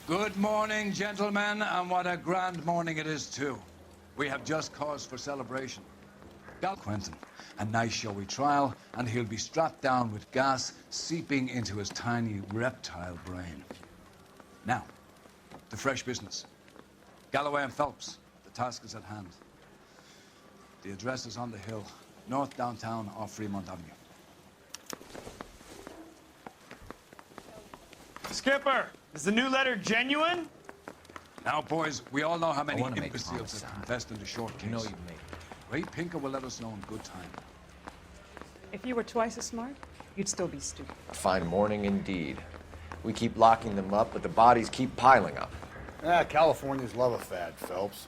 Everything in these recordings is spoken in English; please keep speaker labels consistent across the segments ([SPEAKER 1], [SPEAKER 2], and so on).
[SPEAKER 1] Good morning, gentlemen, and what a grand morning it is, too. We have just cause for celebration. Quentin, a nice showy trial, and he'll be strapped down with gas seeping into his tiny reptile brain. Now, the fresh business. Galloway and Phelps, the task is at hand. The address is on the hill, north downtown off Fremont Avenue.
[SPEAKER 2] Skipper, is the new letter genuine?
[SPEAKER 1] Now, boys, we all know how many imbeciles have confessed in the short case.
[SPEAKER 3] You know you'd make it.
[SPEAKER 1] Ray Pinker will let us know in good time.
[SPEAKER 4] If you were twice as smart, you'd still be stupid.
[SPEAKER 3] A fine morning indeed. We keep locking them up, but the bodies keep piling up.
[SPEAKER 5] Californians love a fad, Phelps.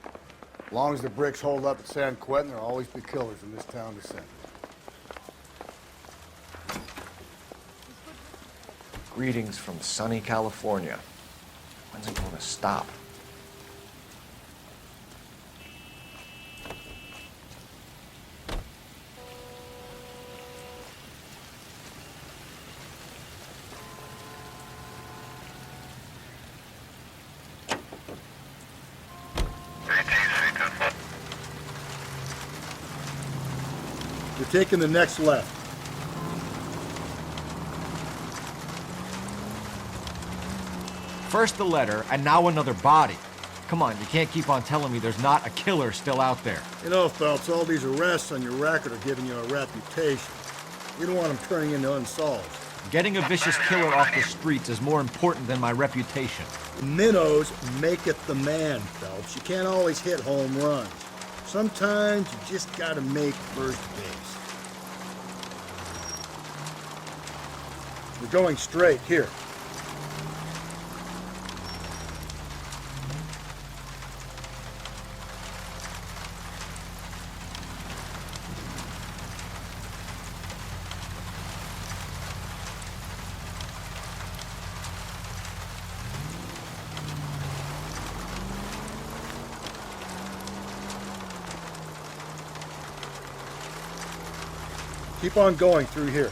[SPEAKER 5] As long as the bricks hold up at San Quentin, there'll always be killers in this town to send.
[SPEAKER 3] Greetings from sunny California. When's it going to stop?
[SPEAKER 5] You're taking the next left.
[SPEAKER 6] First the letter, and now another body. Come on, you can't keep on telling me there's not a killer still out there.
[SPEAKER 5] You know, Phelps, all these arrests on your record are giving you a reputation. You don't want them turning into unsolved.
[SPEAKER 6] Getting a vicious killer off the streets is more important than my reputation.
[SPEAKER 5] Minnows make it the man, Phelps. You can't always hit home runs. Sometimes you just gotta make first base. We're going straight here. Keep on going through here.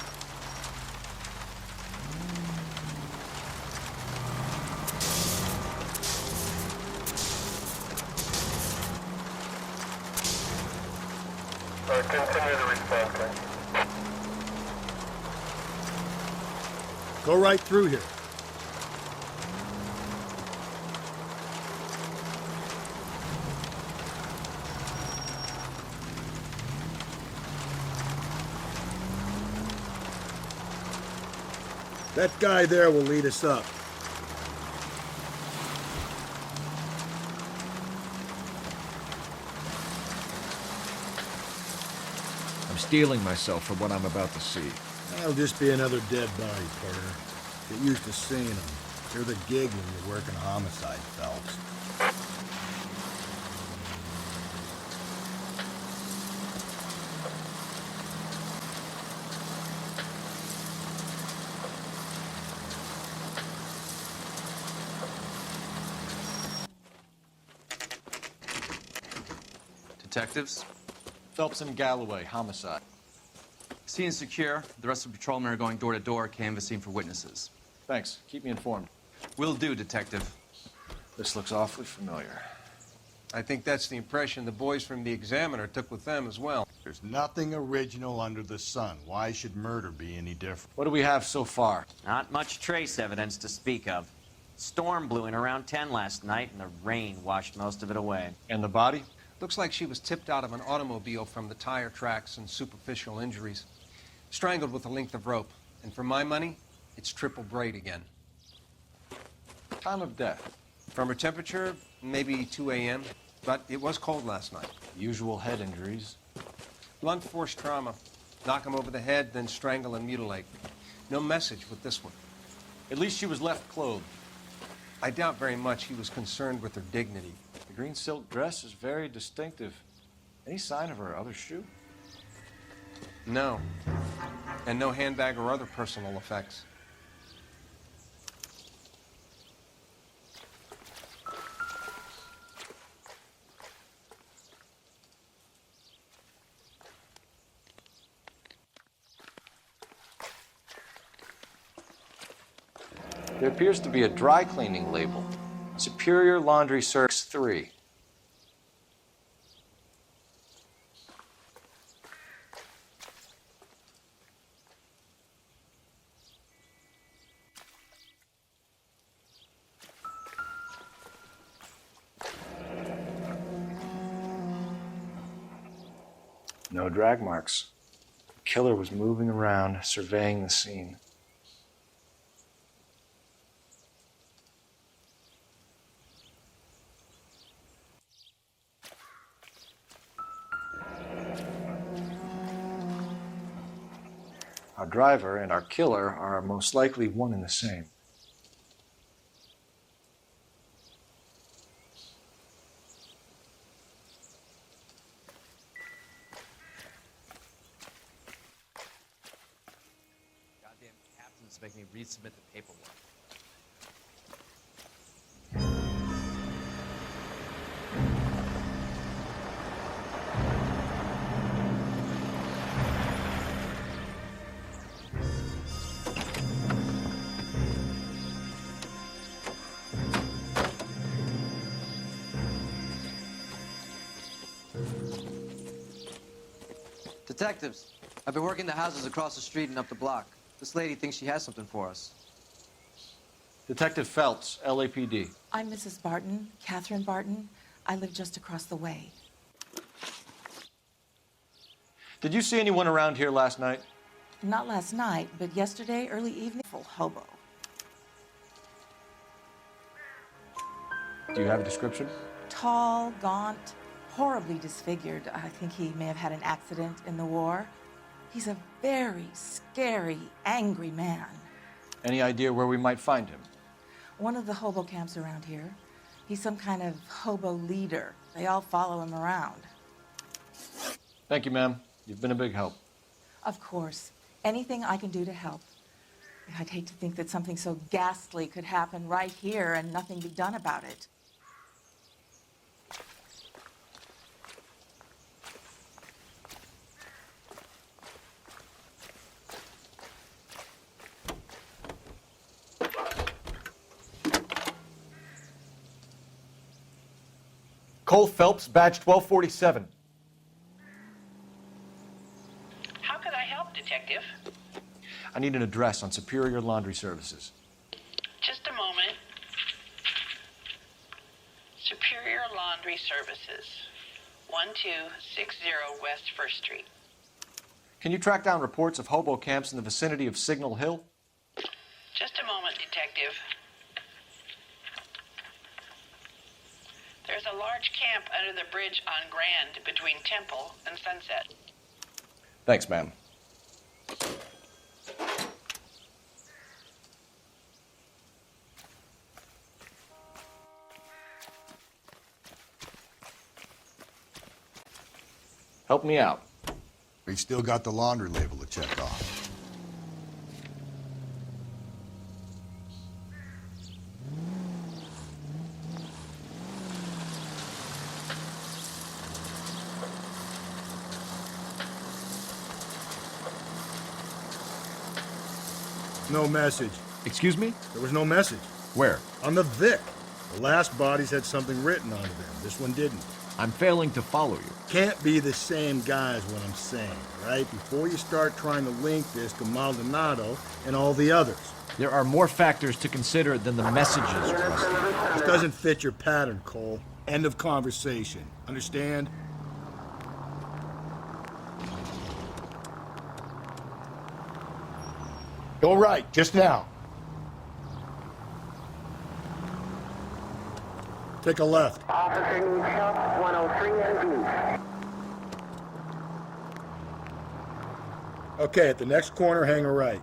[SPEAKER 7] Continue the response time.
[SPEAKER 5] Go right through here. That guy there will lead us up.
[SPEAKER 6] I'm steeling myself for what I'm about to see.
[SPEAKER 5] That'll just be another dead body, partner. Get used to seeing them. You're the gig when you're working homicide, Phelps.
[SPEAKER 8] Detectives?
[SPEAKER 2] Phelps and Galloway, homicide.
[SPEAKER 8] Scene is secure. The rest of the patrolmen are going door to door, canvassing for witnesses.
[SPEAKER 2] Thanks. Keep me informed.
[SPEAKER 8] Will do, Detective.
[SPEAKER 3] This looks awfully familiar.
[SPEAKER 9] I think that's the impression the boys from the Examiner took with them as well.
[SPEAKER 5] There's nothing original under the sun. Why should murder be any different?
[SPEAKER 2] What do we have so far?
[SPEAKER 10] Not much trace evidence to speak of. Storm blew in around 10 last night, and the rain washed most of it away.
[SPEAKER 2] And the body?
[SPEAKER 9] Looks like she was tipped out of an automobile from the tire tracks and superficial injuries. Strangled with a length of rope. And for my money, it's triple braid again.
[SPEAKER 2] Time of death?
[SPEAKER 9] From her temperature, maybe 2 a.m., but it was cold last night.
[SPEAKER 2] Usual head injuries.
[SPEAKER 9] Blunt force trauma. Knock him over the head, then strangle and mutilate. No message with this one.
[SPEAKER 2] At least she was left clothed.
[SPEAKER 9] I doubt very much he was concerned with her dignity.
[SPEAKER 2] The green silk dress is very distinctive. Any sign of her other shoe?
[SPEAKER 9] No. And no handbag or other personal effects.
[SPEAKER 3] There appears to be a dry cleaning label.
[SPEAKER 2] Superior Laundry Service 3. No drag marks. The killer was moving around, surveying the scene. Our driver and our killer are most likely one and the same.
[SPEAKER 10] Goddamn captains make me resubmit the paperwork. Detectives, I've been working the houses across the street and up the block. This lady thinks she has something for us.
[SPEAKER 2] Detective Phelps, LAPD.
[SPEAKER 7] I'm Mrs. Barton, Catherine Barton. I live just across the way.
[SPEAKER 2] Did you see anyone around here last night?
[SPEAKER 7] Not last night, but yesterday, early evening, full hobo.
[SPEAKER 2] Do you have a description?
[SPEAKER 7] Tall, gaunt, horribly disfigured. I think he may have had an accident in the war. He's a very scary, angry man.
[SPEAKER 2] Any idea where we might find him?
[SPEAKER 7] One of the hobo camps around here. He's some kind of hobo leader. They all follow him around.
[SPEAKER 2] Thank you, ma'am. You've been a big help.
[SPEAKER 7] Of course. Anything I can do to help. I'd hate to think that something so ghastly could happen right here and nothing be done about it.
[SPEAKER 6] Cole Phelps, badge 1247.
[SPEAKER 11] How can I help, Detective?
[SPEAKER 2] I need an address on Superior Laundry Services.
[SPEAKER 11] Just a moment. Superior Laundry Services, 1260 West 1st Street.
[SPEAKER 2] Can you track down reports of hobo camps in the vicinity of Signal Hill?
[SPEAKER 11] Just a moment, Detective. There's a large camp under the bridge on Grand between Temple and Sunset.
[SPEAKER 2] Thanks, ma'am. Help me out.
[SPEAKER 12] We still got the laundry label to check off.
[SPEAKER 5] No message.
[SPEAKER 6] Excuse me?
[SPEAKER 5] There was no message.
[SPEAKER 6] Where?
[SPEAKER 5] On the Vic. The last bodies had something written onto them. This one didn't.
[SPEAKER 6] I'm failing to follow you.
[SPEAKER 5] Can't be the same guy is what I'm saying, right? Before you start trying to link this to Maldonado and all the others.
[SPEAKER 6] There are more factors to consider than the messages, Trusty.
[SPEAKER 5] This doesn't fit your pattern, Cole. End of conversation. Understand? Go right, just now. Take a left.
[SPEAKER 11] Officer needs help, 103 and B.
[SPEAKER 5] Okay, at the next corner, hang a right.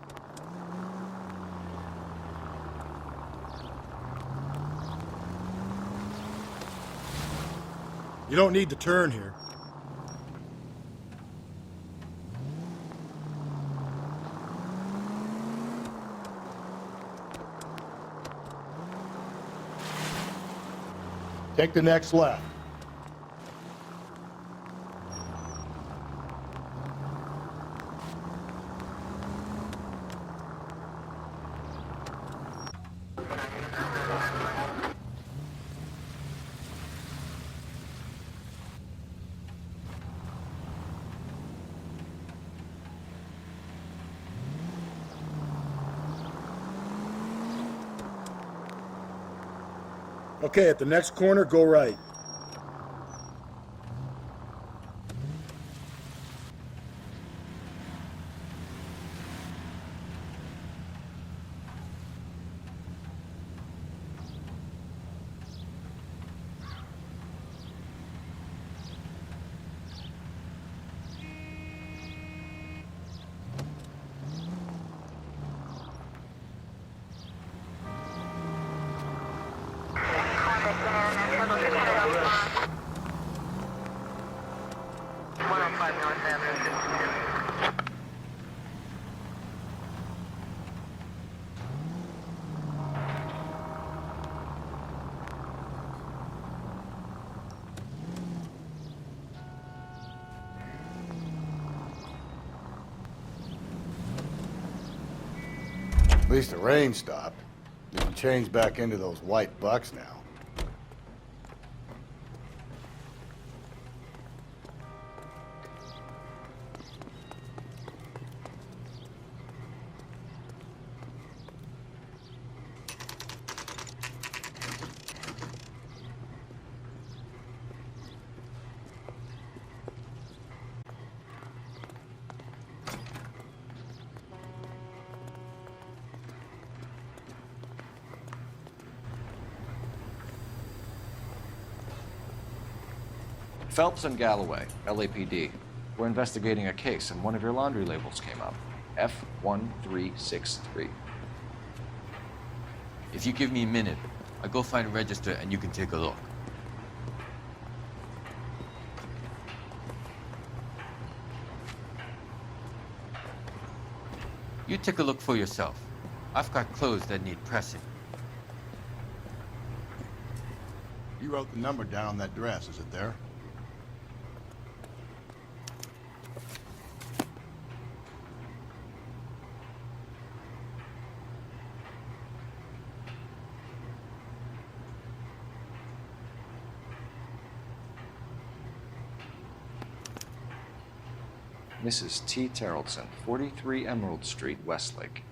[SPEAKER 5] You don't need to turn here. Take the next left. Okay, at the next corner, go right.
[SPEAKER 12] At least the rain stopped. You can change back into those white bucks now.
[SPEAKER 3] Phelps and Galloway, LAPD. We're investigating a case, and one of your laundry labels came up. F1363.
[SPEAKER 13] If you give me a minute, I'll go find a register and you can take a look. You take a look for yourself. I've got clothes that need pressing.
[SPEAKER 12] You wrote the number down on that dress, is it there?
[SPEAKER 3] Mrs. T. Terrellson, 43 Emerald Street, Westlake.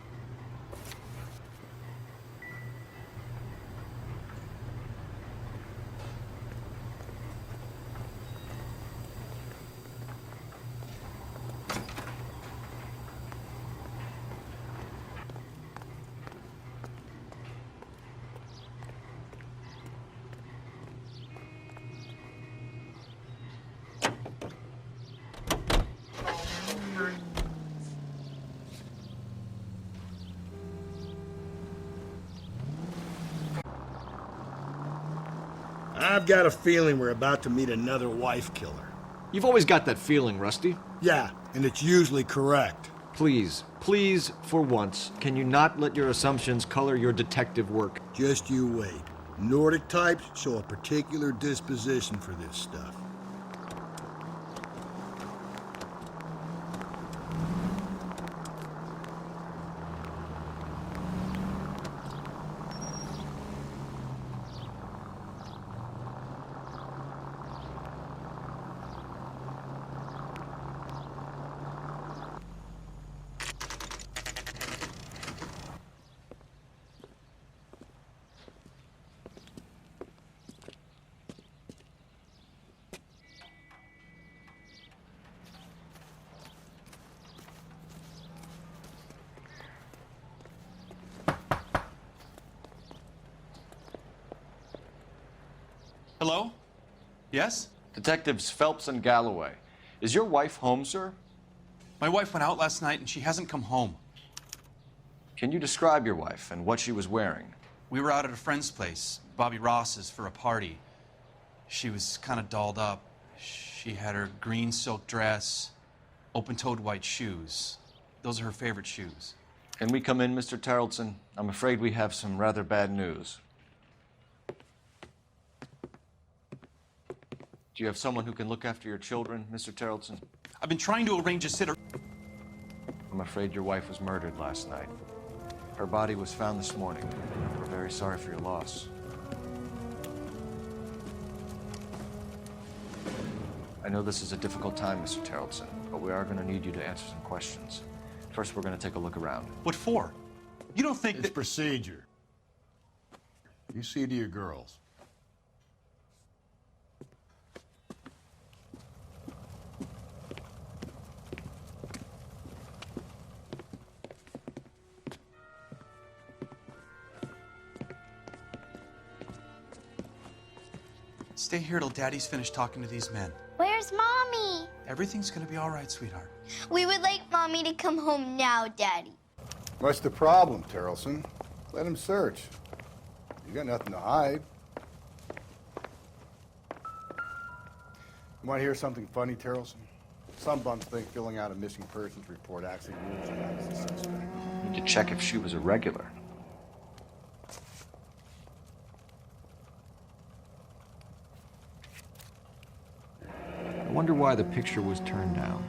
[SPEAKER 5] I've got a feeling we're about to meet another wife killer.
[SPEAKER 6] You've always got that feeling, Rusty.
[SPEAKER 5] Yeah, and it's usually correct.
[SPEAKER 6] Please, please, for once, can you not let your assumptions color your detective work?
[SPEAKER 5] Just you wait. Nordic types show a particular disposition for this stuff.
[SPEAKER 8] Hello? Yes?
[SPEAKER 3] Detectives Phelps and Galloway. Is your wife home, sir?
[SPEAKER 8] My wife went out last night and she hasn't come home.
[SPEAKER 3] Can you describe your wife and what she was wearing?
[SPEAKER 8] We were out at a friend's place, Bobby Ross's, for a party. She was kind of dolled up. She had her green silk dress, open-toed white shoes. Those are her favorite shoes.
[SPEAKER 3] Can we come in, Mr. Terrellson? I'm afraid we have some rather bad news. Do you have someone who can look after your children, Mr. Terrellson?
[SPEAKER 8] I've been trying to arrange a sitter.
[SPEAKER 3] I'm afraid your wife was murdered last night. Her body was found this morning. We're very sorry for your loss. I know this is a difficult time, Mr. Terrellson, but we are going to need you to answer some questions. First, we're going to take a look around.
[SPEAKER 8] What for? You don't think
[SPEAKER 12] It's procedure. You see to your girls.
[SPEAKER 8] Stay here till Daddy's finished talking to these men.
[SPEAKER 14] Where's Mommy?
[SPEAKER 8] Everything's gonna be all right, sweetheart.
[SPEAKER 14] We would like Mommy to come home now, Daddy.
[SPEAKER 12] What's the problem, Terrelson? Let him search. You got nothing to hide. You want to hear something funny, Terrelson? Some bums think filling out a missing persons report actually rules you out as a suspect.
[SPEAKER 2] Need to check if she was a regular.
[SPEAKER 6] I wonder why the picture was turned down.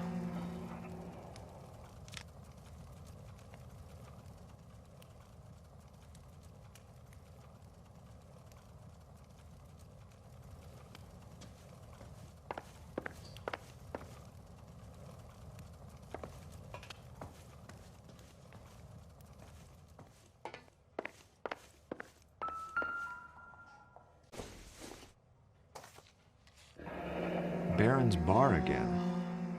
[SPEAKER 6] Baron's bar again.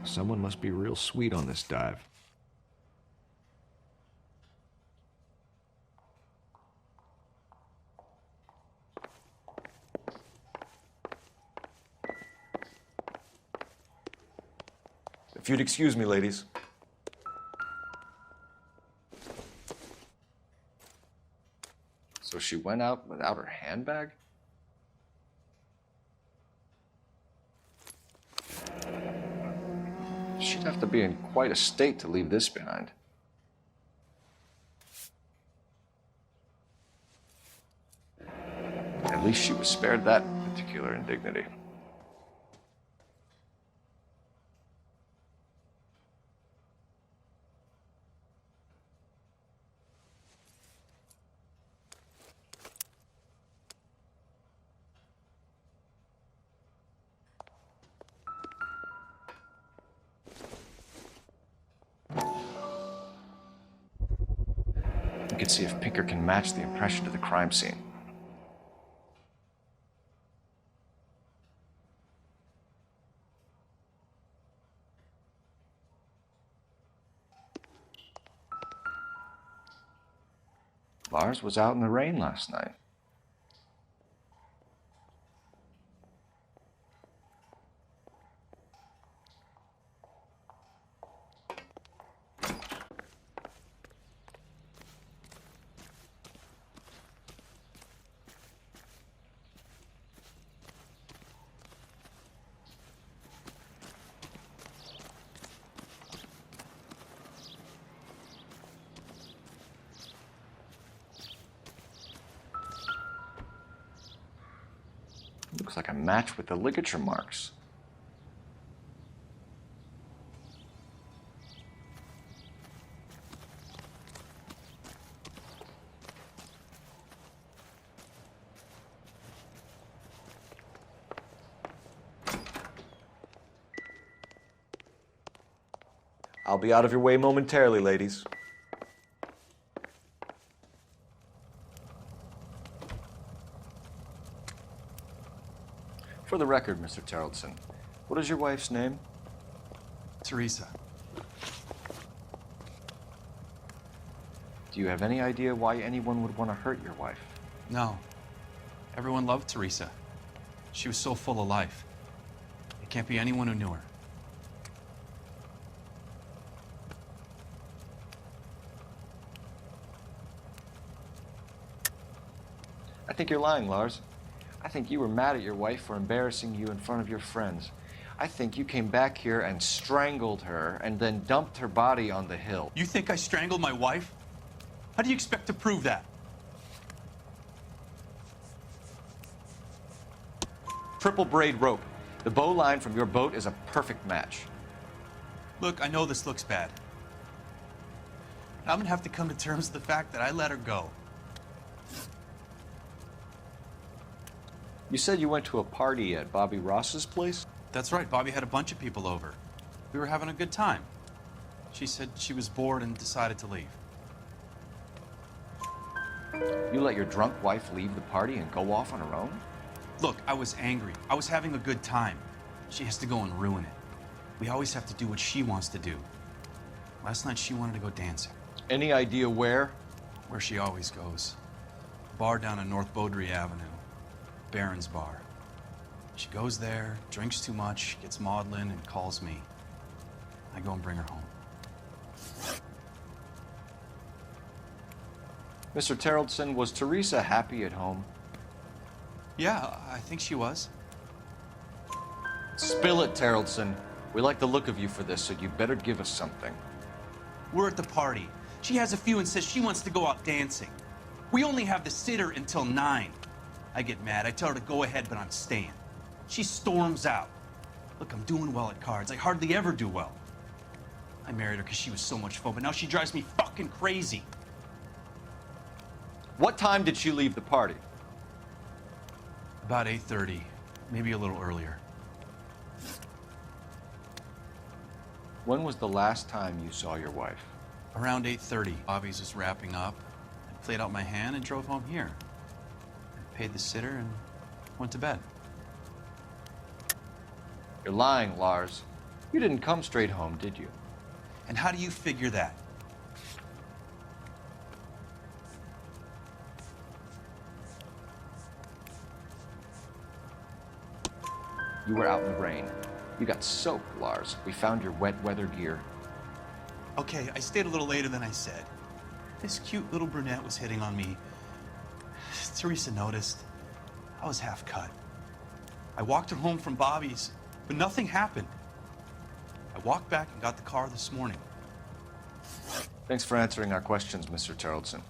[SPEAKER 6] Someone must be real sweet on this dive.
[SPEAKER 2] If you'd excuse me, ladies. So she went out without her handbag? She'd have to be in quite a state to leave this behind. At least she was spared that particular indignity. You can see if Pinker can match the impression to the crime scene. Lars was out in the rain last night. Looks like a match with the ligature marks. I'll be out of your way momentarily, ladies. For the record, Mr. Terrelson, what is your wife's name?
[SPEAKER 8] Teresa.
[SPEAKER 2] Do you have any idea why anyone would want to hurt your wife?
[SPEAKER 8] No. Everyone loved Teresa. She was so full of life. It can't be anyone who knew her.
[SPEAKER 2] I think you're lying, Lars. I think you were mad at your wife for embarrassing you in front of your friends. I think you came back here and strangled her and then dumped her body on the hill.
[SPEAKER 8] You think I strangled my wife? How do you expect to prove that?
[SPEAKER 2] Triple braid rope. The bow line from your boat is a perfect match.
[SPEAKER 8] Look, I know this looks bad. I'm gonna have to come to terms with the fact that I let her go.
[SPEAKER 2] You said you went to a party at Bobby Ross's place?
[SPEAKER 8] That's right, Bobby had a bunch of people over. We were having a good time. She said she was bored and decided to leave.
[SPEAKER 2] You let your drunk wife leave the party and go off on her own?
[SPEAKER 8] Look, I was angry. I was having a good time. She has to go and ruin it. We always have to do what she wants to do. Last night she wanted to go dancing.
[SPEAKER 2] Any idea where?
[SPEAKER 8] Where she always goes. Bar down on North Beaudry Avenue. Baron's bar. She goes there, drinks too much, gets maudlin, and calls me. I go and bring her home.
[SPEAKER 2] Mr. Terrellson, was Teresa happy at home?
[SPEAKER 8] Yeah, I think she was.
[SPEAKER 2] Spill it, Terrellson. We like the look of you for this, so you better give us something.
[SPEAKER 8] We're at the party. She has a few and says she wants to go out dancing. We only have the sitter until 9. I get mad. I tell her to go ahead, but I'm staying. She storms out. Look, I'm doing well at cards. I hardly ever do well. I married her because she was so much fun, but now she drives me fucking crazy.
[SPEAKER 2] What time did she leave the party?
[SPEAKER 8] About 8:30, maybe a little earlier.
[SPEAKER 2] When was the last time you saw your wife?
[SPEAKER 8] Around 8:30. Bobby's was wrapping up. I played out my hand and drove home here. I paid the sitter and went to bed.
[SPEAKER 2] You're lying, Lars. You didn't come straight home, did you?
[SPEAKER 8] And how do you figure that?
[SPEAKER 2] You were out in the rain. You got soaked, Lars. We found your wet weather gear.
[SPEAKER 8] Okay, I stayed a little later than I said. This cute little brunette was hitting on me. Teresa noticed. I was half cut. I walked her home from Bobby's, but nothing happened. I walked back and got the car this morning.
[SPEAKER 2] Thanks for answering our questions, Mr. Terrellson.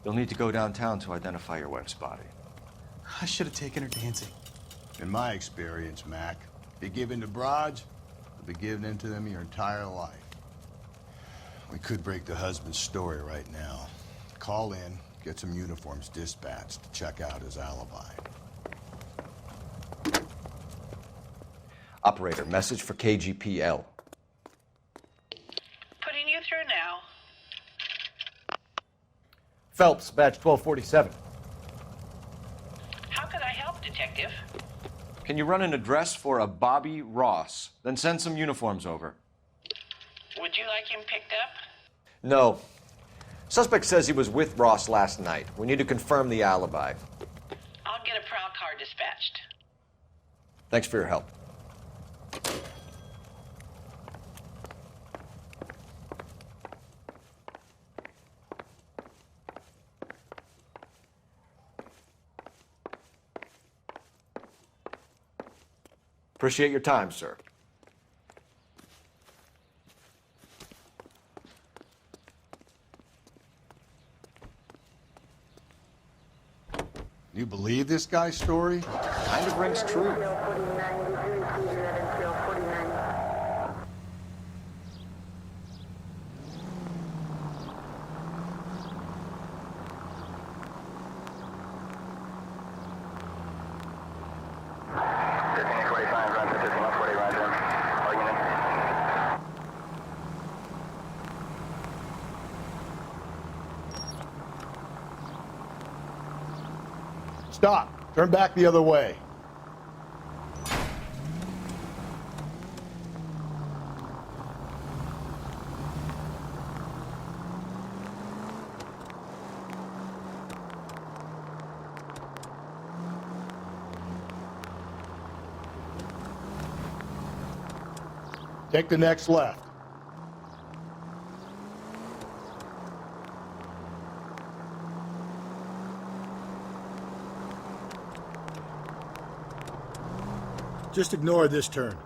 [SPEAKER 2] You'll need to go downtown to identify your wife's body.
[SPEAKER 8] I should have taken her dancing.
[SPEAKER 12] In my experience, Mac, if you give in to broads, you'll be giving in to them your entire life. We could break the husband's story right now. Call in, get some uniforms dispatched to check out his alibi.
[SPEAKER 2] Operator, message for KGPL.
[SPEAKER 11] Putting you through now.
[SPEAKER 6] Phelps, badge 1247.
[SPEAKER 11] How could I help, Detective?
[SPEAKER 2] Can you run an address for a Bobby Ross? Then send some uniforms over.
[SPEAKER 11] Would you like him picked up?
[SPEAKER 6] No. Suspect says he was with Ross last night. We need to confirm the alibi.
[SPEAKER 11] I'll get a prowl car dispatched.
[SPEAKER 6] Thanks for your help. Appreciate your time, sir.
[SPEAKER 12] You believe this guy's story?
[SPEAKER 2] Kind of rings true.
[SPEAKER 12] Stop. Turn back the other way. Take the next left. Just ignore this turn.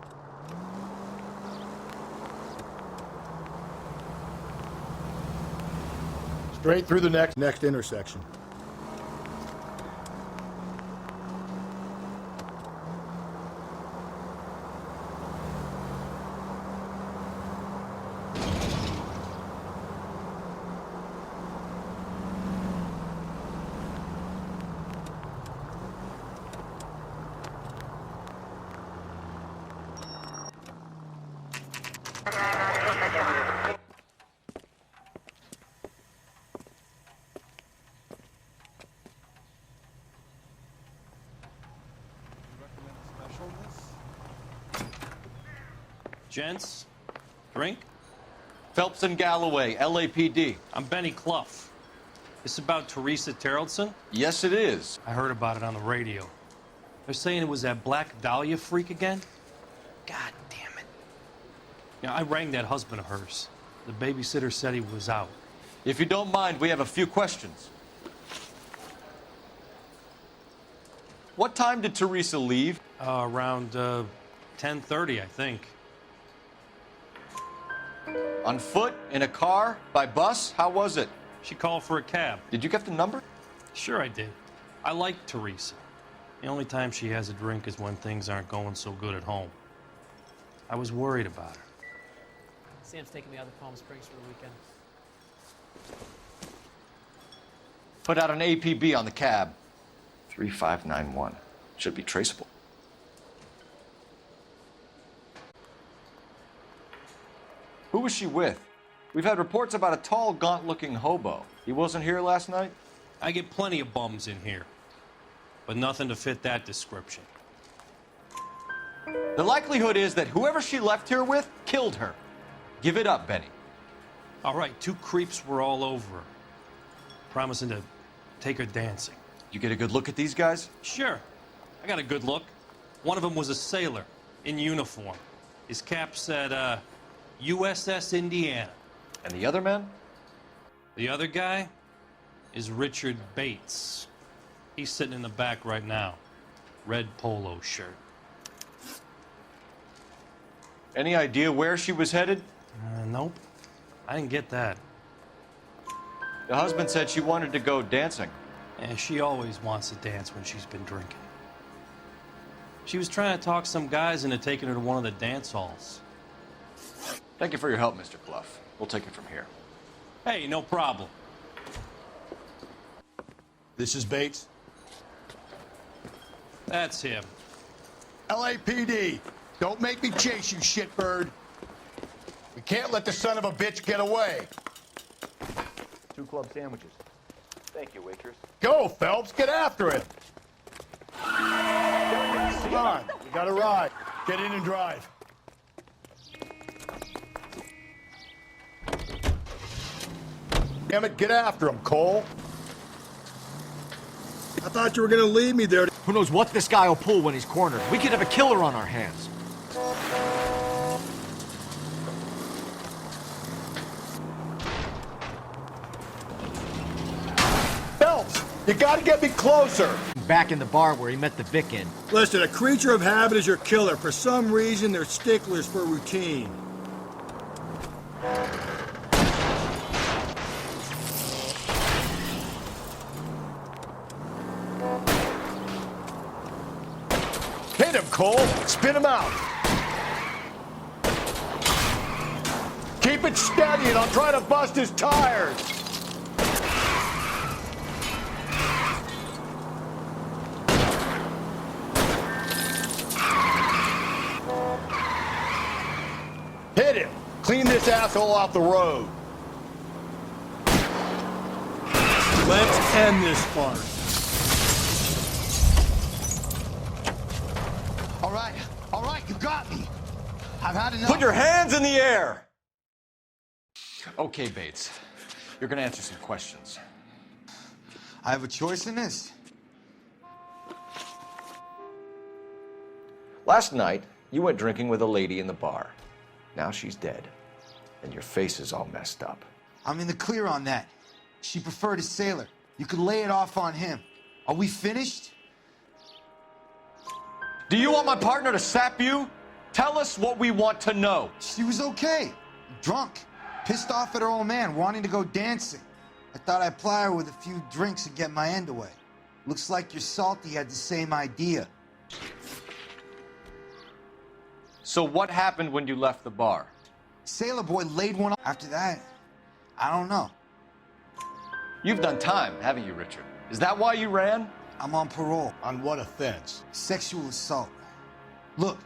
[SPEAKER 12] Straight through the next intersection.
[SPEAKER 15] Gents, drink?
[SPEAKER 2] Phelps and Galloway, LAPD.
[SPEAKER 15] I'm Benny Clough. This about Teresa Terrellson?
[SPEAKER 2] Yes, it is.
[SPEAKER 15] I heard about it on the radio. They're saying it was that Black Dahlia freak again? God damn it. I rang that husband of hers. The babysitter said he was out.
[SPEAKER 6] If you don't mind, we have a few questions. What time did Teresa leave?
[SPEAKER 15] Around 10:30, I think.
[SPEAKER 6] On foot? In a car? By bus? How was it?
[SPEAKER 15] She called for a cab.
[SPEAKER 6] Did you get the number?
[SPEAKER 15] Sure I did. I like Teresa. The only time she has a drink is when things aren't going so good at home. I was worried about her.
[SPEAKER 16] Sam's taking me out to Palm Springs for the weekend.
[SPEAKER 6] Put out an APB on the cab.
[SPEAKER 2] 3591. Should be traceable.
[SPEAKER 6] Who was she with? We've had reports about a tall, gaunt-looking hobo. He wasn't here last night?
[SPEAKER 15] I get plenty of bums in here, but nothing to fit that description.
[SPEAKER 6] The likelihood is that whoever she left here with killed her. Give it up, Benny.
[SPEAKER 15] All right, 2 creeps were all over her, promising to take her dancing.
[SPEAKER 6] You get a good look at these guys?
[SPEAKER 15] Sure. I got a good look. One of them was a sailor in uniform. His cap said, USS Indiana.
[SPEAKER 6] And the other man?
[SPEAKER 15] The other guy is Richard Bates. He's sitting in the back right now. Red polo shirt.
[SPEAKER 6] Any idea where she was headed?
[SPEAKER 15] Nope. I didn't get that.
[SPEAKER 6] The husband said she wanted to go dancing.
[SPEAKER 15] Yeah, she always wants to dance when she's been drinking. She was trying to talk some guys into taking her to one of the dance halls.
[SPEAKER 6] Thank you for your help, Mr. Clough. We'll take it from here.
[SPEAKER 15] Hey, no problem.
[SPEAKER 12] This is Bates.
[SPEAKER 15] That's him.
[SPEAKER 12] LAPD, don't make me chase you, shitbird. We can't let the son of a bitch get away.
[SPEAKER 2] 2 club sandwiches. Thank you, waitress.
[SPEAKER 12] Go, Phelps, get after him. Come on, we got a ride. Get in and drive. Damn it, get after him, Cole.
[SPEAKER 5] I thought you were gonna leave me there.
[SPEAKER 6] Who knows what this guy will pull when he's cornered? We could have a killer on our hands.
[SPEAKER 12] Phelps, you gotta get me closer.
[SPEAKER 6] Back in the bar where he met the Vic in.
[SPEAKER 5] Listen, a creature of habit is your killer. For some reason, they're sticklers for routine.
[SPEAKER 12] Hit him, Cole. Spin him out. Keep it steady and I'll try to bust his tires. Hit him. Clean this asshole off the road.
[SPEAKER 5] Let's end this farce.
[SPEAKER 12] All right, you got me. I've had enough.
[SPEAKER 6] Put your hands in the air! Okay, Bates. You're gonna answer some questions.
[SPEAKER 17] I have a choice in this.
[SPEAKER 2] Last night, you went drinking with a lady in the bar. Now she's dead, and your face is all messed up.
[SPEAKER 17] I'm in the clear on that. She preferred a sailor. You could lay it off on him. Are we finished?
[SPEAKER 6] Do you want my partner to sap you? Tell us what we want to know.
[SPEAKER 17] She was okay. Drunk. Pissed off at her old man, wanting to go dancing. I thought I'd ply her with a few drinks and get my end away. Looks like your Salty had the same idea.
[SPEAKER 6] So what happened when you left the bar?
[SPEAKER 17] Sailor boy laid one off. After that, I don't know.
[SPEAKER 6] You've done time, haven't you, Richard? Is that why you ran?
[SPEAKER 17] I'm on parole.
[SPEAKER 12] On what offense?
[SPEAKER 17] Sexual assault. Look,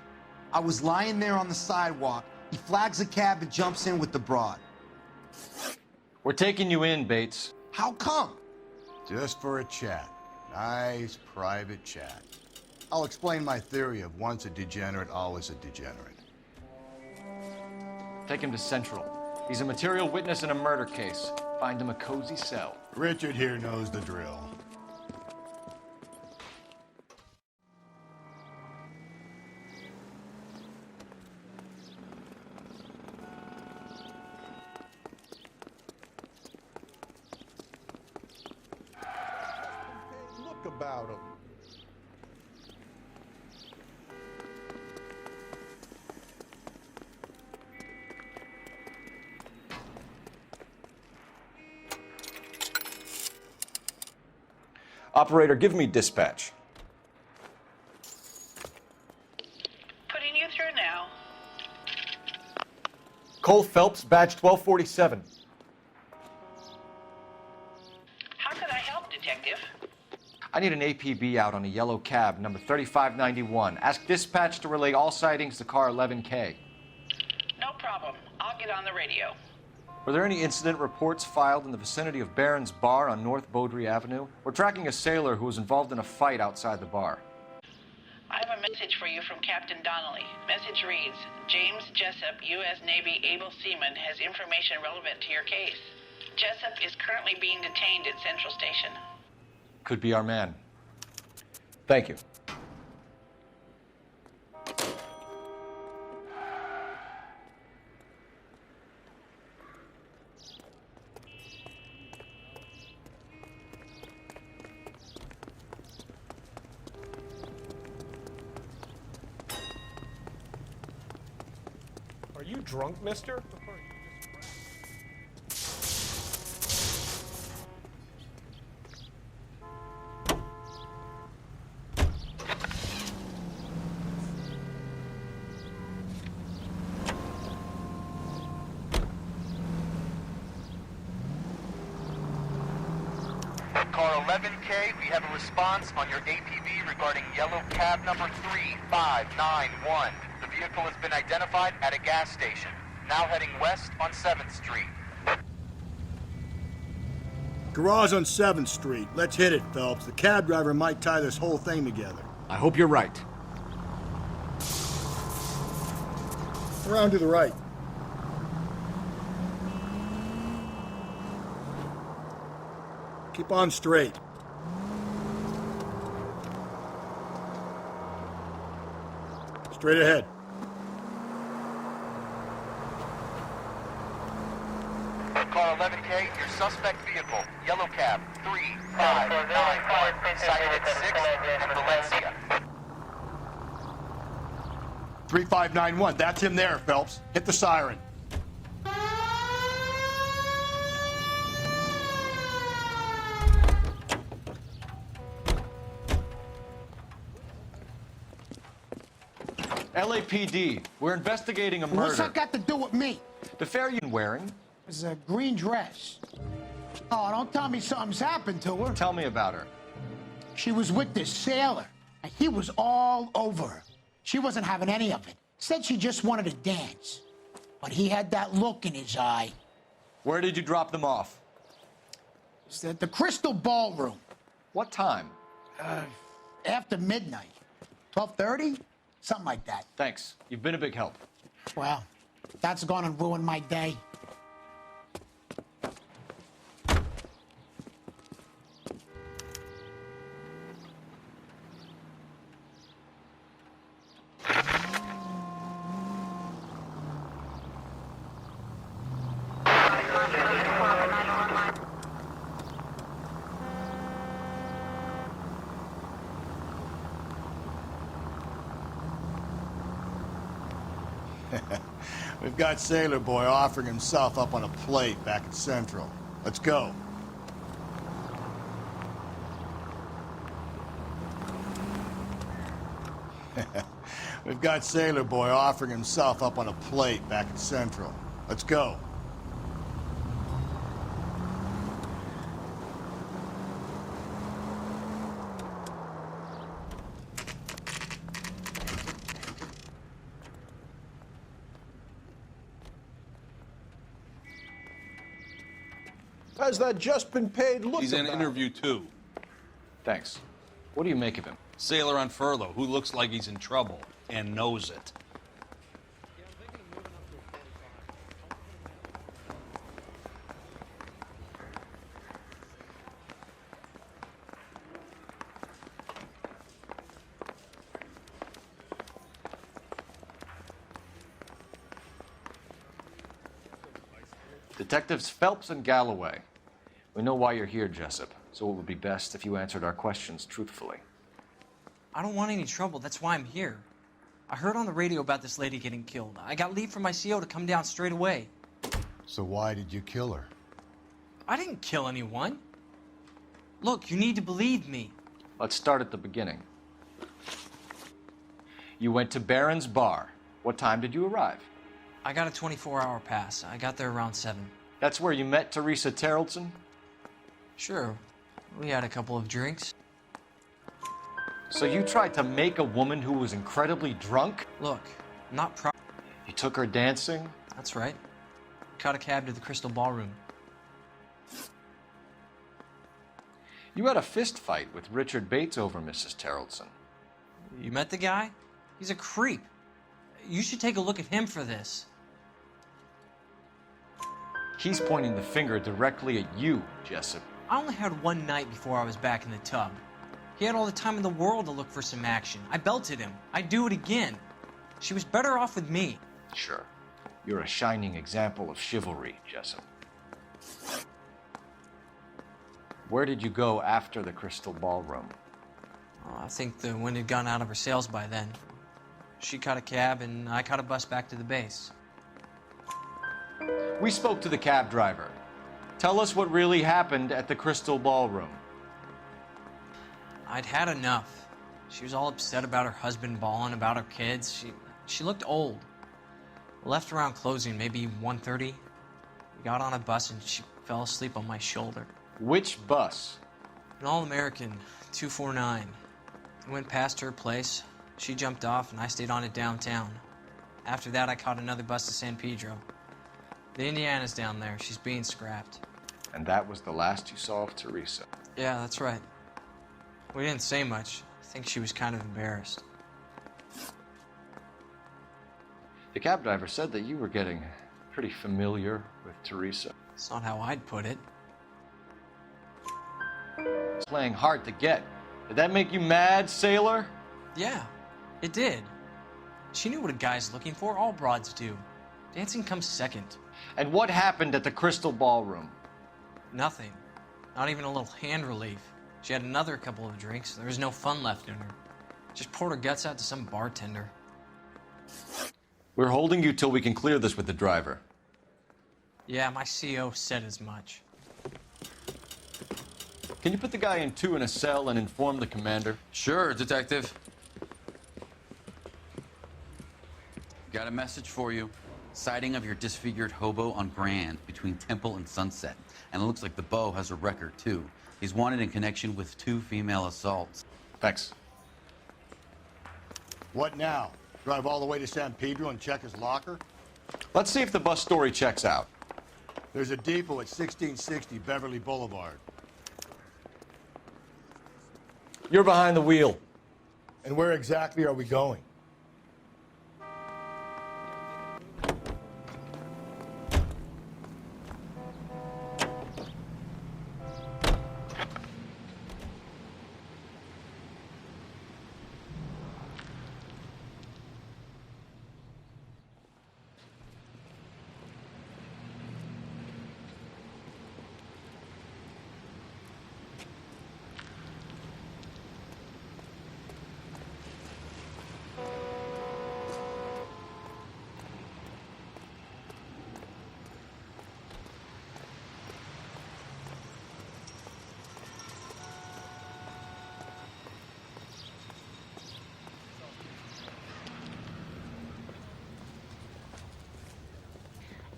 [SPEAKER 17] I was lying there on the sidewalk. He flags a cab and jumps in with the broad.
[SPEAKER 6] We're taking you in, Bates.
[SPEAKER 17] How come?
[SPEAKER 12] Just for a chat. Nice private chat. I'll explain my theory of once a degenerate, always a degenerate.
[SPEAKER 6] Take him to Central. He's a material witness in a murder case. Find him a cozy cell.
[SPEAKER 12] Richard here knows the drill.
[SPEAKER 18] about him.
[SPEAKER 2] Operator, give me dispatch.
[SPEAKER 11] Putting you through now.
[SPEAKER 2] Cole Phelps, badge 1247.
[SPEAKER 11] How could I help, Detective?
[SPEAKER 2] I need an APB out on a yellow cab, number 3591. Ask dispatch to relay all sightings to car 11K.
[SPEAKER 11] No problem. I'll get on the radio.
[SPEAKER 2] Were there any incident reports filed in the vicinity of Barron's Bar on North Beaudry Avenue? We're tracking a sailor who was involved in a fight outside the bar.
[SPEAKER 11] I have a message for you from Captain Donnelly. Message reads, James Jessup, U.S. Navy able seaman, has information relevant to your case. Jessup is currently being detained at Central Station.
[SPEAKER 2] Could be our man. Thank you.
[SPEAKER 18] Are you drunk, mister?
[SPEAKER 19] Car 11K, we have a response on your APB regarding yellow cab number 3591. The vehicle has been identified at a gas station, now heading west on 7th Street.
[SPEAKER 5] Garage on 7th Street. Let's hit it, Phelps. The cab driver might tie this whole thing together.
[SPEAKER 2] I hope you're right.
[SPEAKER 5] Around to the right. Keep on straight. Straight ahead.
[SPEAKER 19] Car 11K, your suspect vehicle, yellow cab, 3591, sighted at 6th and Valencia.
[SPEAKER 12] 3591, that's him there, Phelps. Hit the siren.
[SPEAKER 2] LAPD, we're investigating a murder.
[SPEAKER 20] What's that got to do with me?
[SPEAKER 2] The fare you're wearing?
[SPEAKER 20] It's a green dress. Oh, don't tell me something's happened to her.
[SPEAKER 2] Tell me about her.
[SPEAKER 20] She was with this sailor, and he was all over her. She wasn't having any of it. Said she just wanted to dance. But he had that look in his eye.
[SPEAKER 2] Where did you drop them off?
[SPEAKER 20] It's at the Crystal Ballroom.
[SPEAKER 2] What time?
[SPEAKER 20] After midnight. 12:30? Something like that.
[SPEAKER 2] Thanks. You've been a big help.
[SPEAKER 20] Well, that's gonna ruin my day.
[SPEAKER 12] We've got Sailor Boy offering himself up on a plate back at Central. Let's go. We've got Sailor Boy offering himself up on a plate back at Central. Let's go.
[SPEAKER 18] Has that just been paid? Look
[SPEAKER 21] He's in
[SPEAKER 18] about.
[SPEAKER 21] interview 2.
[SPEAKER 2] Thanks. What do you make of him?
[SPEAKER 21] Sailor on furlough who looks like he's in trouble and knows it.
[SPEAKER 2] Detectives Phelps and Galloway. We know why you're here, Jessup. So it would be best if you answered our questions truthfully.
[SPEAKER 16] I don't want any trouble. That's why I'm here. I heard on the radio about this lady getting killed. I got leave from my CO to come down straight away.
[SPEAKER 12] So why did you kill her?
[SPEAKER 16] I didn't kill anyone. Look, you need to believe me.
[SPEAKER 2] Let's start at the beginning. You went to Barron's Bar. What time did you arrive?
[SPEAKER 16] I got a 24-hour pass. I got there around 7.
[SPEAKER 2] That's where you met Teresa Terrelson?
[SPEAKER 16] Sure. We had a couple of drinks.
[SPEAKER 2] So you tried to make a woman who was incredibly drunk?
[SPEAKER 16] Look, I'm not proud.
[SPEAKER 2] You took her dancing?
[SPEAKER 16] That's right. Caught a cab to the Crystal Ballroom.
[SPEAKER 2] You had a fist fight with Richard Bates over Mrs. Terrelson.
[SPEAKER 16] You met the guy? He's a creep. You should take a look at him for this.
[SPEAKER 2] He's pointing the finger directly at you, Jessup.
[SPEAKER 16] I only had one night before I was back in the tub. He had all the time in the world to look for some action. I belted him. I'd do it again. She was better off with me.
[SPEAKER 2] Sure. You're a shining example of chivalry, Jessup. Where did you go after the Crystal Ballroom?
[SPEAKER 16] Oh, I think the wind had gone out of her sails by then. She caught a cab, and I caught a bus back to the base.
[SPEAKER 2] We spoke to the cab driver. Tell us what really happened at the Crystal Ballroom.
[SPEAKER 16] I'd had enough. She was all upset about her husband bawling about her kids. She looked old. Left around closing, maybe 1:30. We got on a bus and she fell asleep on my shoulder.
[SPEAKER 2] Which bus?
[SPEAKER 16] An All-American 249. I went past her place. She jumped off and I stayed on it downtown. After that, I caught another bus to San Pedro. The Indiana's down there. She's being scrapped.
[SPEAKER 2] And that was the last you saw of Teresa?
[SPEAKER 16] Yeah, that's right. We didn't say much. I think she was kind of embarrassed.
[SPEAKER 2] The cab driver said that you were getting pretty familiar with Teresa.
[SPEAKER 16] It's not how I'd put it.
[SPEAKER 2] Playing hard to get. Did that make you mad, sailor?
[SPEAKER 16] Yeah, it did. She knew what a guy's looking for. All broads do. Dancing comes second.
[SPEAKER 2] And what happened at the Crystal Ballroom?
[SPEAKER 16] Nothing. Not even a little hand relief. She had another couple of drinks. There was no fun left in her. Just poured her guts out to some bartender.
[SPEAKER 2] We're holding you till we can clear this with the driver.
[SPEAKER 16] Yeah, my CO said as much.
[SPEAKER 2] Can you put the guy in 2 in a cell and inform the commander?
[SPEAKER 13] Sure, Detective. Got a message for you. Sighting of your disfigured hobo on Grand between Temple and Sunset. And it looks like the beau has a record, too. He's wanted in connection with 2 female assaults.
[SPEAKER 2] Thanks.
[SPEAKER 12] What now? Drive all the way to San Pedro and check his locker?
[SPEAKER 2] Let's see if the bus story checks out.
[SPEAKER 12] There's a depot at 1660 Beverly Boulevard.
[SPEAKER 2] You're behind the wheel.
[SPEAKER 12] And where exactly are we going?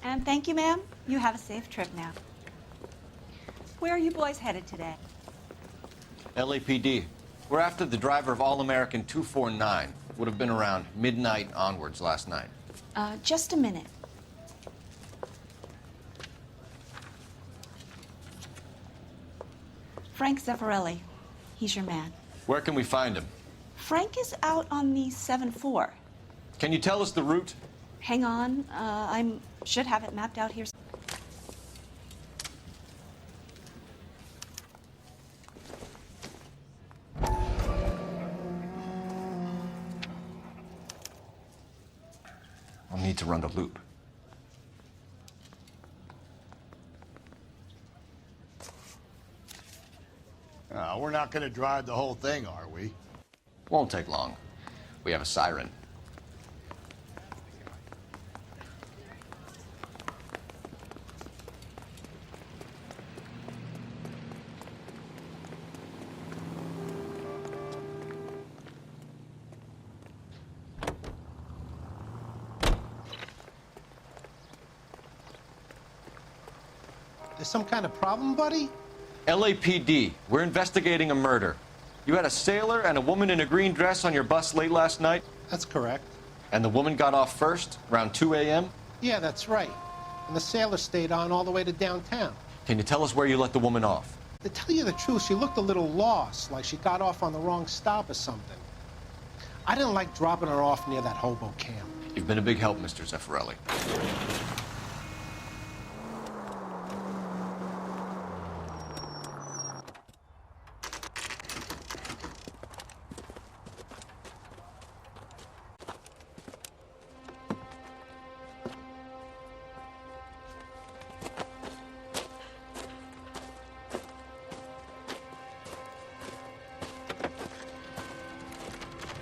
[SPEAKER 1] And thank you, ma'am. You have a safe trip now. Where are you boys headed today?
[SPEAKER 2] LAPD. We're after the driver of All-American 249. Would have been around midnight onwards last night.
[SPEAKER 1] Just a minute. Frank Zeffirelli. He's your man.
[SPEAKER 2] Where can we find him?
[SPEAKER 1] Frank is out on the 7-4.
[SPEAKER 2] Can you tell us the route?
[SPEAKER 1] Hang on. I should have it mapped out here.
[SPEAKER 2] I'll need to run the loop.
[SPEAKER 12] We're not going to drive the whole thing, are we?
[SPEAKER 2] Won't take long. We have a siren.
[SPEAKER 18] There's some kind of problem, buddy?
[SPEAKER 2] LAPD, we're investigating a murder. You had a sailor and a woman in a green dress on your bus late last night?
[SPEAKER 18] That's correct.
[SPEAKER 2] And the woman got off first, around 2 a.m.?
[SPEAKER 18] Yeah, that's right. And the sailor stayed on all the way to downtown.
[SPEAKER 2] Can you tell us where you let the woman off?
[SPEAKER 18] To tell you the truth, she looked a little lost, like she got off on the wrong stop or something. I didn't like dropping her off near that hobo camp.
[SPEAKER 2] You've been a big help, Mr. Zeffirelli.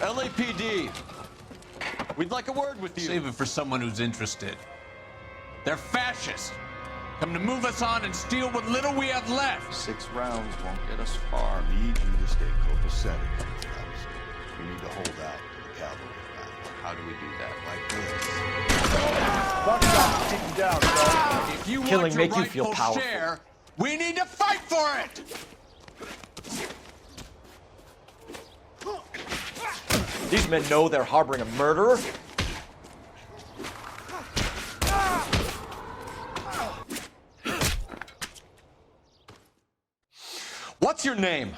[SPEAKER 2] LAPD, we'd like a word with you.
[SPEAKER 21] Save it for someone who's interested. They're fascists. Come to move us on and steal what little we have left.
[SPEAKER 2] 6 rounds won't get us far.
[SPEAKER 12] I need you to stay copacetic. We need to hold out to the cavalry round.
[SPEAKER 2] How do we do that?
[SPEAKER 12] Like this. Buckshot, keep him down, son.
[SPEAKER 21] If you
[SPEAKER 2] Killing
[SPEAKER 21] want your
[SPEAKER 2] make you feel
[SPEAKER 21] rightful
[SPEAKER 2] powerful.
[SPEAKER 21] share, we need to fight for it.
[SPEAKER 2] These men know they're harboring a murderer? What's your name?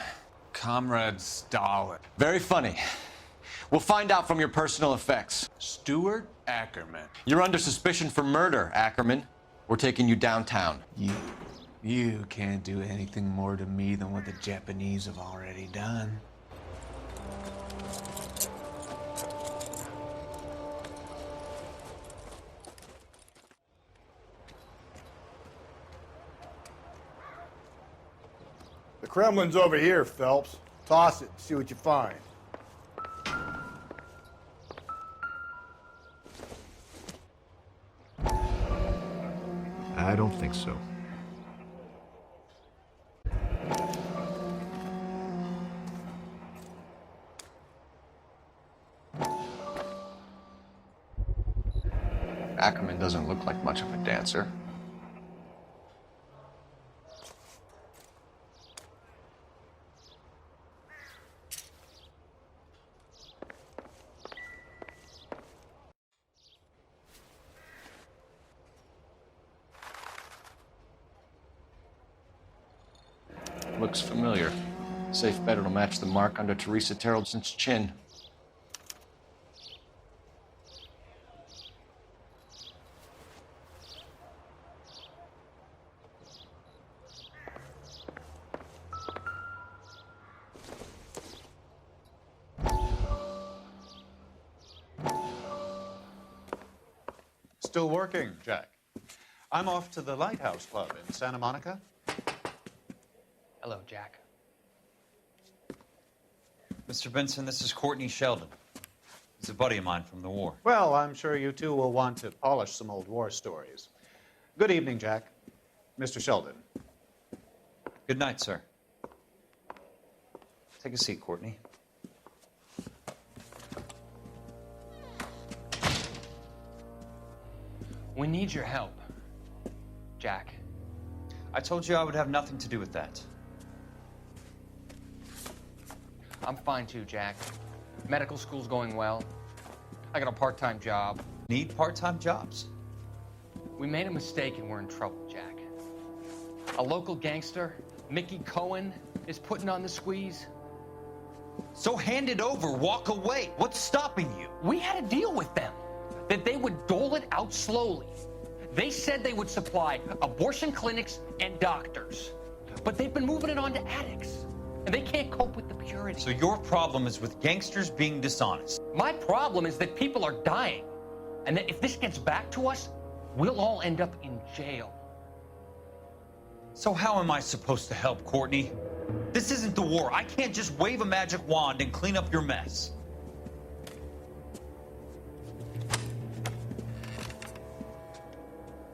[SPEAKER 21] Comrade Stalin.
[SPEAKER 2] Very funny. We'll find out from your personal effects.
[SPEAKER 21] Stuart Ackerman.
[SPEAKER 2] You're under suspicion for murder, Ackerman. We're taking you downtown.
[SPEAKER 21] You can't do anything more to me than what the Japanese have already done.
[SPEAKER 12] The Kremlin's over here, Phelps. Toss it and see what you find.
[SPEAKER 3] I don't think so.
[SPEAKER 2] Ackerman doesn't look like much of a dancer. Looks familiar. Safe bet it'll match the mark under Teresa Terrelson's chin.
[SPEAKER 4] Still working, Jack. I'm off to the Lighthouse Club in Santa Monica.
[SPEAKER 22] Hello, Jack.
[SPEAKER 23] Mr. Benson, this is Courtney Sheldon. He's a buddy of mine from the war.
[SPEAKER 4] Well, I'm sure you two will want to polish some old war stories. Good evening, Jack. Mr. Sheldon.
[SPEAKER 23] Good night, sir. Take a seat, Courtney.
[SPEAKER 22] We need your help, Jack.
[SPEAKER 23] I told you I would have nothing to do with that.
[SPEAKER 22] I'm fine too, Jack. Medical school's going well. I got a part-time job.
[SPEAKER 23] Need part-time jobs?
[SPEAKER 22] We made a mistake and we're in trouble, Jack. A local gangster, Mickey Cohen, is putting on the squeeze.
[SPEAKER 23] So hand it over, walk away. What's stopping you?
[SPEAKER 22] We had a deal with them that they would dole it out slowly. They said they would supply abortion clinics and doctors, but they've been moving it on to addicts, and they can't cope with the purity.
[SPEAKER 23] So your problem is with gangsters being dishonest.
[SPEAKER 22] My problem is that people are dying, and that if this gets back to us, we'll all end up in jail.
[SPEAKER 23] So how am I supposed to help, Courtney? This isn't the war. I can't just wave a magic wand and clean up your mess.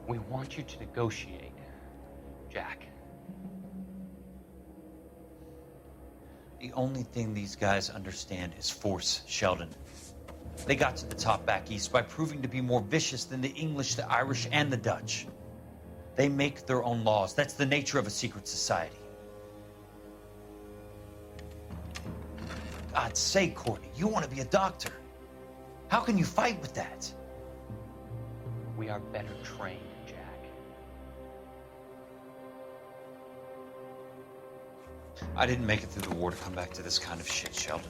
[SPEAKER 22] We want you to negotiate, Jack.
[SPEAKER 23] The only thing these guys understand is force, Sheldon. They got to the top back east by proving to be more vicious than the English, the Irish, and the Dutch. They make their own laws. That's the nature of a secret society. God's sake, Courtney, you want to be a doctor. How can you fight with that?
[SPEAKER 22] We are better trained, Jack.
[SPEAKER 23] I didn't make it through the war to come back to this kind of shit, Sheldon.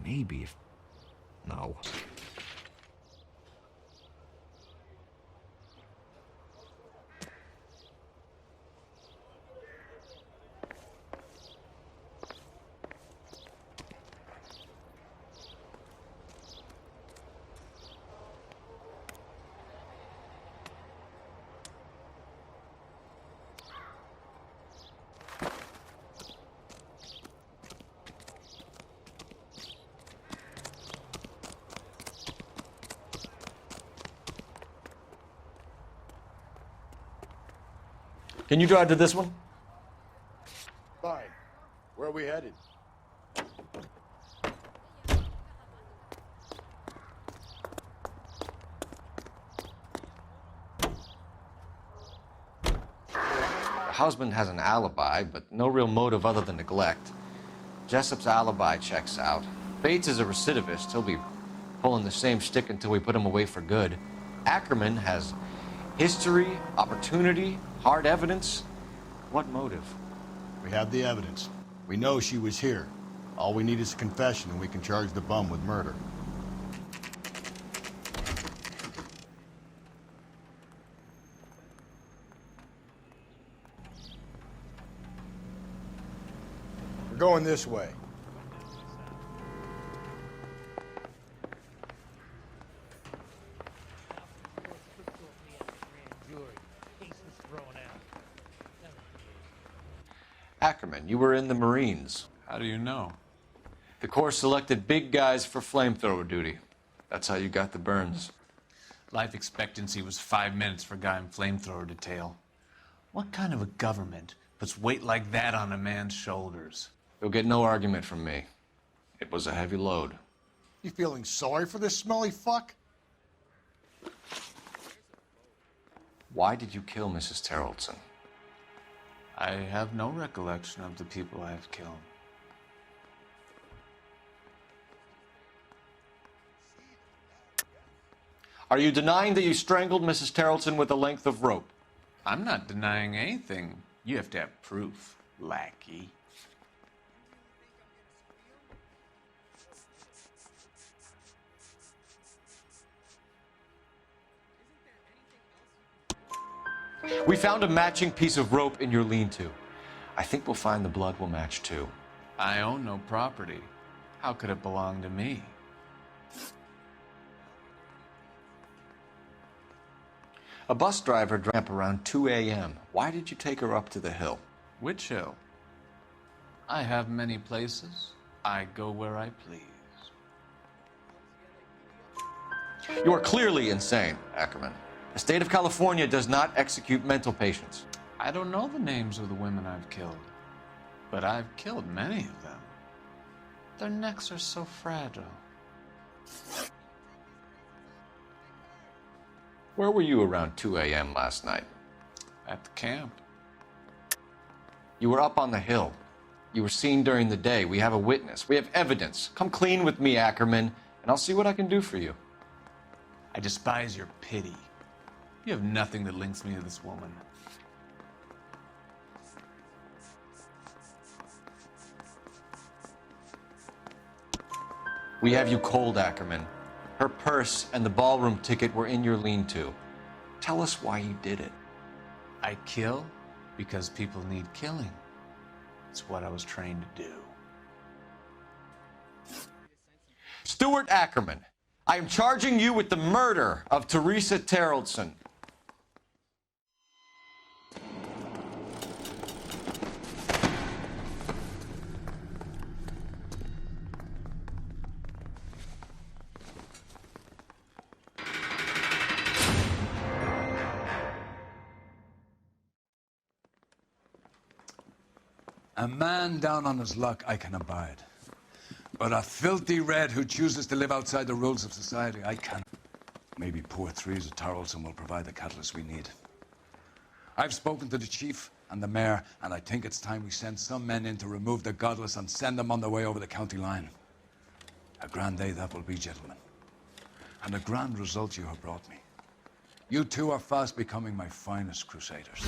[SPEAKER 2] Maybe if... No.
[SPEAKER 6] Can you drive to this one?
[SPEAKER 12] Fine. Where are we headed?
[SPEAKER 2] The husband has an alibi, but no real motive other than neglect. Jessup's alibi checks out. Bates is a recidivist. He'll be pulling the same stick until we put him away for good. Ackerman has history, opportunity, hard evidence. What motive?
[SPEAKER 12] We have the evidence. We know she was here. All we need is a confession, and we can charge the bum with murder. We're going this way.
[SPEAKER 2] Ackerman, you were in the Marines.
[SPEAKER 21] How do you know?
[SPEAKER 2] The Corps selected big guys for flamethrower duty. That's how you got the burns.
[SPEAKER 21] Life expectancy was 5 minutes for a guy in flamethrower detail. What kind of a government puts weight like that on a man's shoulders?
[SPEAKER 2] You'll get no argument from me. It was a heavy load.
[SPEAKER 12] You feeling sorry for this smelly fuck?
[SPEAKER 2] Why did you kill Mrs. Terrellson?
[SPEAKER 21] I have no recollection of the people I have killed.
[SPEAKER 2] Are you denying that you strangled Mrs. Terrellson with a length of rope?
[SPEAKER 21] I'm not denying anything. You have to have proof, lackey.
[SPEAKER 2] We found a matching piece of rope in your lean-to. I think we'll find the blood will match too.
[SPEAKER 21] I own no property. How could it belong to me?
[SPEAKER 2] A bus driver drove up around 2 a.m. Why did you take her up to the hill?
[SPEAKER 21] Which hill? I have many places. I go where I please.
[SPEAKER 2] You are clearly insane, Ackerman. The state of California does not execute mental patients.
[SPEAKER 21] I don't know the names of the women I've killed, but I've killed many of them. Their necks are so fragile.
[SPEAKER 2] Where were you around 2 a.m. last night?
[SPEAKER 21] At the camp.
[SPEAKER 2] You were up on the hill. You were seen during the day. We have a witness. We have evidence. Come clean with me, Ackerman, and I'll see what I can do for you.
[SPEAKER 21] I despise your pity. You have nothing that links me to this woman.
[SPEAKER 2] We have you cold, Ackerman. Her purse and the ballroom ticket were in your lean-to. Tell us why you did it.
[SPEAKER 21] I kill because people need killing. It's what I was trained to do.
[SPEAKER 2] Stuart Ackerman, I am charging you with the murder of Teresa Terrellson.
[SPEAKER 7] A man down on his luck I can abide. But a filthy red who chooses to live outside the rules of society, I can't. Maybe poor Teresa Tarleton will provide the catalyst we need. I've spoken to the chief and the mayor, and I think it's time we send some men in to remove the godless and send them on their way over the county line. A grand day that will be, gentlemen. And a grand result you have brought me. You two are fast becoming my finest crusaders.